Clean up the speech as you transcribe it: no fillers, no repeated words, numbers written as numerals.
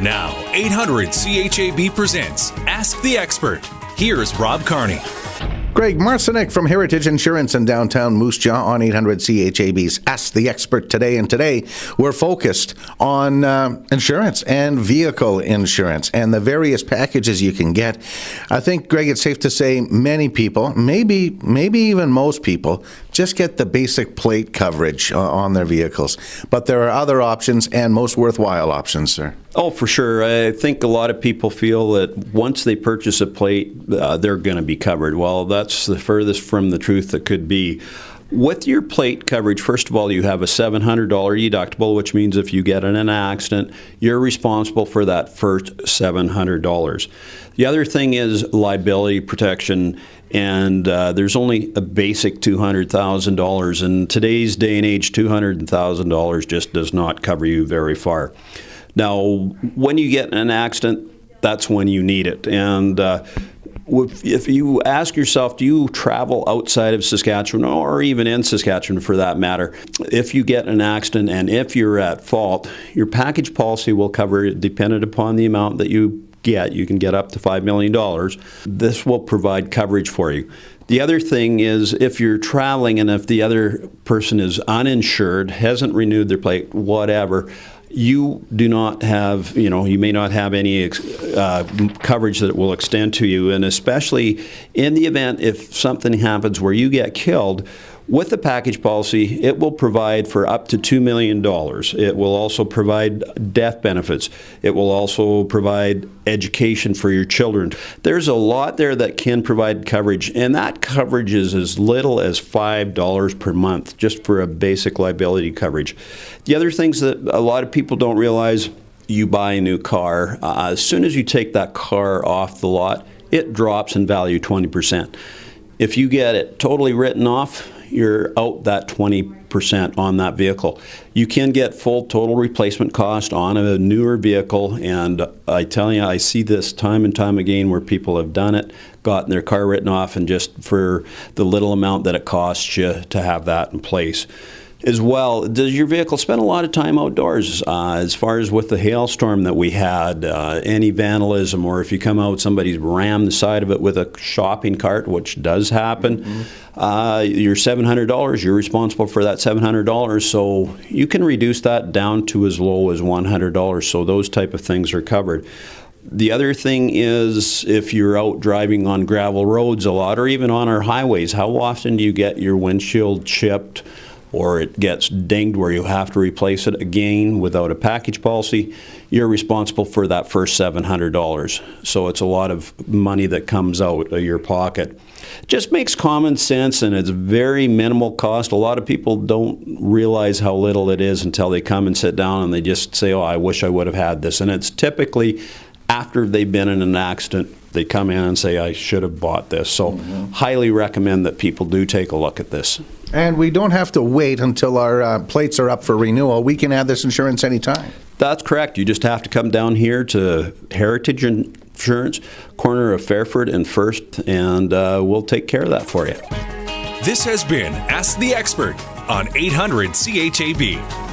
Now, 800 CHAB presents Ask the Expert. Here's Rob Carnie. Greg Marcyniuk from Heritage Insurance in downtown Moose Jaw on 800 CHAB's Ask the Expert today. And today we're focused on insurance and vehicle insurance and the various packages you can get. I think, Greg, it's safe to say many people, maybe even most people, just get the basic plate coverage on their vehicles. But there are other options and most worthwhile options, sir. Oh, for sure. I think a lot of people feel that once they purchase a plate, they're going to be covered. Well, that's the furthest from the truth that could be. With your plate coverage, first of all, you have a $700 deductible, which means if you get in an accident, you're responsible for that first $700. The other thing is liability protection, and there's only a basic $200,000. In today's day and age, $200,000 just does not cover you very far. Now, when you get in an accident, that's when you need it. And if you ask yourself, do you travel outside of Saskatchewan or even in Saskatchewan for that matter? If you get in an accident and if you're at fault, your package policy will cover it dependent upon the amount that you get. You can get up to $5 million. This will provide coverage for you. The other thing is if you're traveling and if the other person is uninsured, hasn't renewed their plate, whatever, you do not have, you may not have any coverage that will extend to you. And especially in the event if something happens where you get killed, with the package policy, it will provide for up to $2 million. It will also provide death benefits. It will also provide education for your children. There's a lot there that can provide coverage, and that coverage is as little as $5 per month just for a basic liability coverage. The other things that a lot of people don't realize, you buy a new car, as soon as you take that car off the lot, it drops in value 20%. If you get it totally written off, you're out that 20% on that vehicle. You can get full total replacement cost on a newer vehicle, and I tell you, I see this time and time again where people have done it, gotten their car written off, and just for the little amount that it costs you to have that in place. As well, does your vehicle spend a lot of time outdoors? As far as with the hailstorm that we had, any vandalism, or if you come out, somebody's rammed the side of it with a shopping cart, which does happen, your $700, you're responsible for that $700, so you can reduce that down to as low as $100, so those type of things are covered. The other thing is if you're out driving on gravel roads a lot, or even on our highways, how often do you get your windshield chipped or it gets dinged where you have to replace it again without a package policy? You're responsible for that first $700. So it's a lot of money that comes out of your pocket. Just makes common sense, and it's very minimal cost. A lot of people don't realize how little it is until they come and sit down and they just say, oh, I wish I would have had this. And it's typically after they've been in an accident, they come in and say, I should have bought this. So highly recommend that people do take a look at this. And we don't have to wait until our plates are up for renewal. We can add this insurance anytime. That's correct. You just have to come down here to Heritage Insurance, corner of Fairford and First, and we'll take care of that for you. This has been Ask the Expert on 800 CHAB.